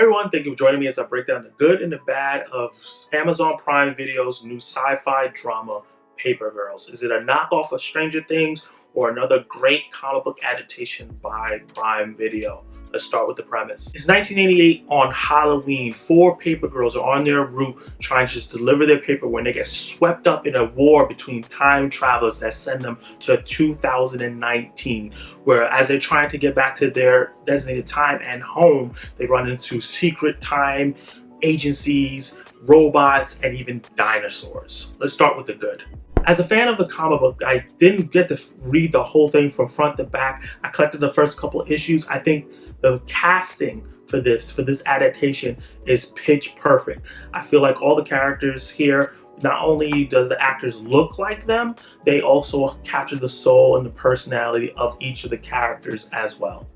everyone, thank you for joining me as I break down the good and the bad of Amazon Prime Video's new sci-fi drama, Paper Girls. Is it a knockoff of Stranger Things or another great comic book adaptation by Prime Video? Let's start with the premise. It's 1988 on Halloween. Four paper girls are on their route trying to just deliver their paper when they get swept up in a war between time travelers that send them to 2019, where as they're trying to get back to their designated time and home, they run into secret time agencies, robots, and even dinosaurs. Let's start with the good. As a fan of the comic book, I didn't get to read the whole thing from front to back. I collected the first couple issues. I think the casting for this adaptation is pitch perfect. I feel like all the characters here, not only does the actors look like them, they also capture the soul and the personality of each of the characters as well.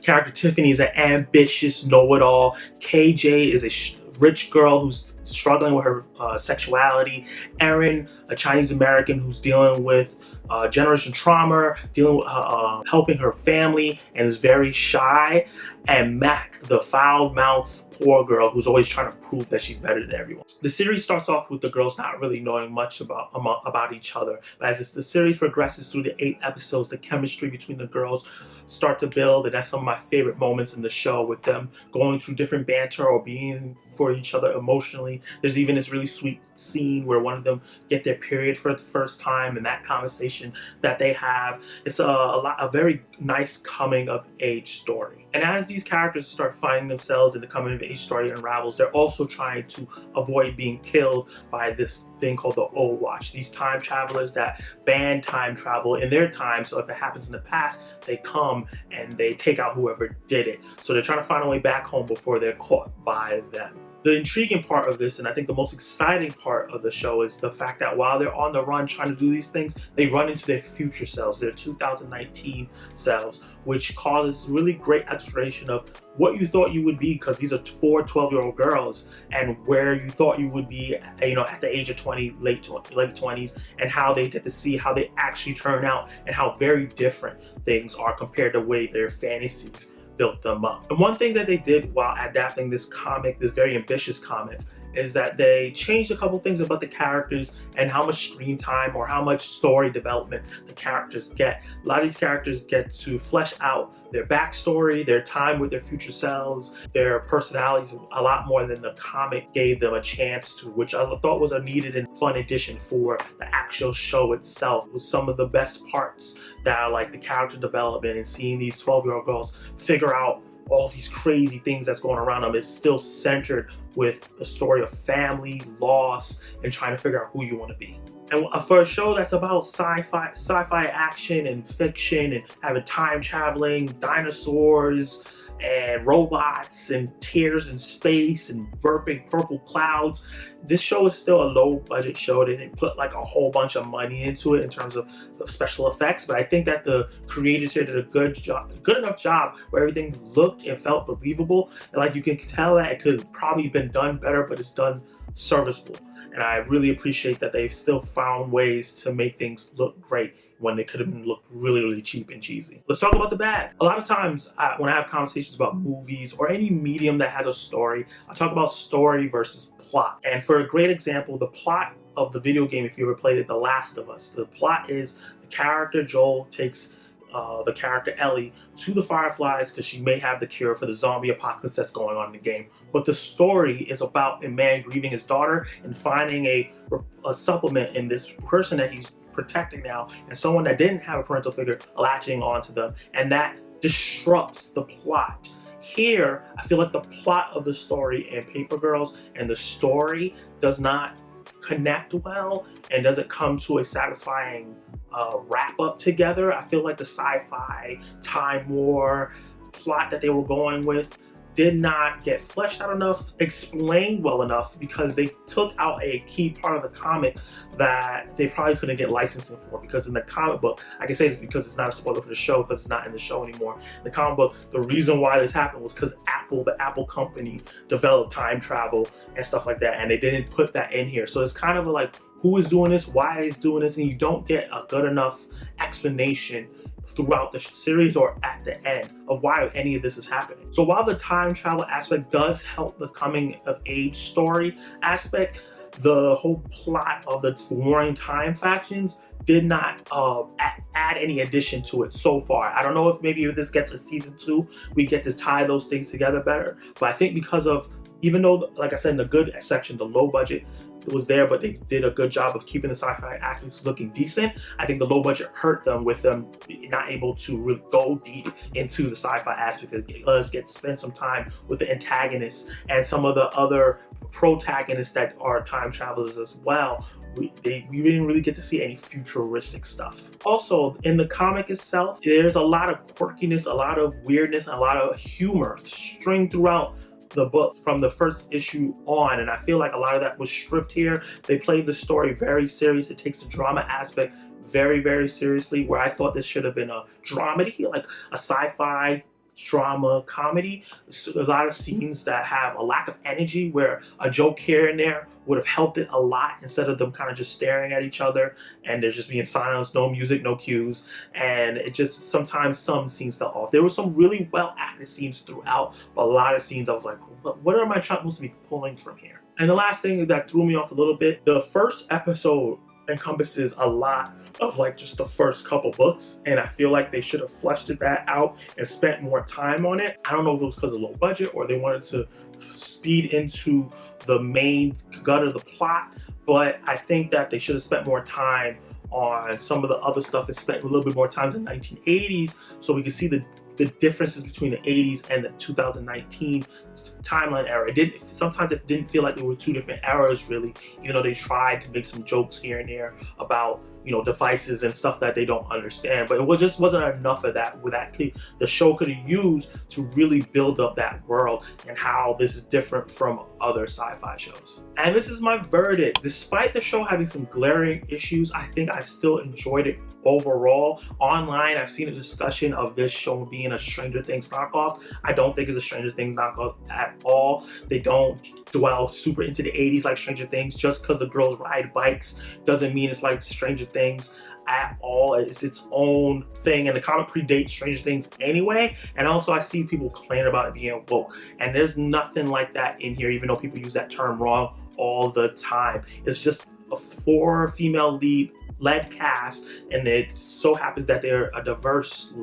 Character Tiffany is an ambitious know-it-all. KJ is a rich girl who's struggling with her sexuality. Erin, a Chinese American who's dealing with generation trauma, dealing with helping her family and is very shy. And Mac, the foul-mouthed poor girl who's always trying to prove that she's better than everyone. The series starts off with the girls not really knowing much about each other. But as the series progresses through the 8 episodes, the chemistry between the girls start to build, and that's some of my favorite moments in the show, with them going through different banter or being for each other emotionally. There's even this really sweet scene where one of them get their period for the first time, and that conversation that they have. It's a very nice coming of age story. And as these characters start finding themselves in the coming of age story unravels, they're also trying to avoid being killed by this thing called the Old Watch. These time travelers that ban time travel in their time, so if it happens in the past, they come and they take out whoever did it. So they're trying to find a way back home before they're caught by them. The intriguing part of this, and I think the most exciting part of the show, is the fact that while they're on the run trying to do these things, they run into their future selves, their 2019 selves, which causes really great exploration of what you thought you would be, because these are 4 12-year-old girls, and where you thought you would be, at the age of 20, late 20s, and how they get to see how they actually turn out and how very different things are compared to the way their fantasies built them up. And one thing that they did while adapting this comic, this very ambitious comic, is that they changed a couple things about the characters and how much screen time or how much story development the characters get. A lot of these characters get to flesh out their backstory, their time with their future selves, their personalities a lot more than the comic gave them a chance to, which I thought was a needed and fun addition for the actual show itself. It was some of the best parts that are like the character development and seeing these 12-year-old girls figure out all these crazy things that's going around them. It's still centered with a story of family, loss, and trying to figure out who you want to be. And for a show that's about sci-fi action and fiction and having time traveling, dinosaurs, and robots and tears in space and burping purple clouds, this show is still a low budget show. They didn't put like a whole bunch of money into it in terms of special effects, but I think that the creators here did a good enough job where everything looked and felt believable, and like you can tell that it could probably have been done better, but it's done serviceable. And I really appreciate that they've still found ways to make things look great when they could have been looked really, really cheap and cheesy. Let's talk about the bad. A lot of times when I have conversations about movies or any medium that has a story, I talk about story versus plot. And for a great example, the plot of the video game, if you ever played it, The Last of Us, the plot is the character Joel takes the character Ellie to the Fireflies because she may have the cure for the zombie apocalypse that's going on in the game. But the story is about a man grieving his daughter and finding a supplement in this person that he's protecting now, and someone that didn't have a parental figure latching onto them, and that disrupts the plot. Here, I feel like the plot of the story in Paper Girls and the story does not connect well and doesn't come to a satisfying wrap up together. I feel like the sci-fi time war plot that they were going with did not get fleshed out enough, explained well enough, because they took out a key part of the comic that they probably couldn't get licensing for. Because in the comic book, I can say this because it's not a spoiler for the show, because it's not in the show anymore. In the comic book, the reason why this happened was because the Apple company, developed time travel and stuff like that, and they didn't put that in here. So it's kind of like who is doing this, why is doing this, and you don't get a good enough explanation throughout the series or at the end of why any of this is happening. So while the time travel aspect does help the coming of age story aspect, the whole plot of the warring time factions did not add any addition to it so far. I don't know if maybe if this gets a season 2, we get to tie those things together better. But I think because of, even though, like I said, in the good section, the low budget was there, but they did a good job of keeping the sci-fi aspects looking decent. I think the low budget hurt them with them not able to really go deep into the sci-fi aspects. Us get to spend some time with the antagonists and some of the other protagonists that are time travelers as well. We didn't really get to see any futuristic stuff. Also, in the comic itself, there's a lot of quirkiness, a lot of weirdness, a lot of humor stringed throughout the book from the first issue on, and I feel like a lot of that was stripped here. They played the story very serious. It takes the drama aspect very, very seriously, where I thought this should have been a dramedy, like a sci-fi drama comedy. A lot of scenes that have a lack of energy, where a joke here and there would have helped it a lot, instead of them kind of just staring at each other and there's just being silence, no music, no cues, and it just, sometimes some scenes fell off. There were some really well acted scenes throughout, but a lot of scenes I was like, what am I supposed to be pulling from here? And the last thing that threw me off a little bit, the first episode encompasses a lot of like just the first couple books, and I feel like they should have fleshed that out and spent more time on it. I don't know if it was because of low budget or they wanted to speed into the main gut of the plot, but I think that they should have spent more time on some of the other stuff and spent a little bit more time in the 1980s, so we could see the differences between the 80s and the 2019 timeline era. Sometimes it didn't feel like there were two different eras really. You know, they tried to make some jokes here and there about, you know, devices and stuff that they don't understand, but it just wasn't enough of that. With that, the show could have used to really build up that world and how this is different from other sci-fi shows. And this is my verdict. Despite the show having some glaring issues, I think I still enjoyed it overall. Online, I've seen a discussion of this show being a Stranger Things knockoff. I don't think it's a Stranger Things knockoff at all. They don't dwell super into the 80s like Stranger Things. Just because the girls ride bikes doesn't mean it's like Stranger Things at all. It's its own thing, and the comic predates Stranger Things anyway. And also, I see people complain about it being woke, and there's nothing like that in here, even though people use that term wrong all the time. It's just a 4 female led cast, and it so happens that they're a diverse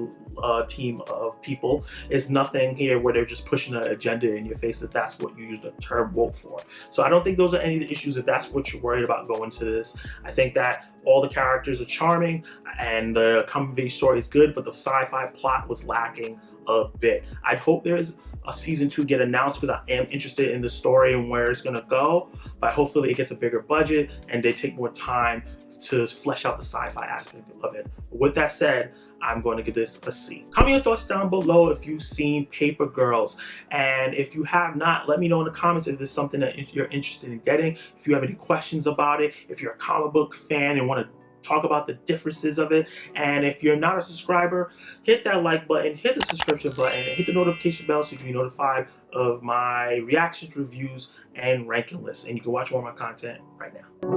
team of people. It's nothing here where they're just pushing an agenda in your face, if that's what you use the term woke for. So I don't think those are any of the issues if that's what you're worried about going to this. I think that all the characters are charming and the coming-of-age story is good, but the sci-fi plot was lacking a bit. I'd hope there's a season 2 get announced, because I am interested in the story and where it's gonna go, but hopefully it gets a bigger budget and they take more time to flesh out the sci-fi aspect of it. With that said, I'm going to give this a C. Comment your thoughts down below if you've seen Paper Girls, and if you have not, let me know in the comments if this is something that you're interested in getting. If you have any questions about it, if you're a comic book fan and want to talk about the differences of it, and if you're not a subscriber, hit that like button, hit the subscription button, and hit the notification bell so you can be notified of my reactions, reviews, and ranking lists, and you can watch more of my content right now.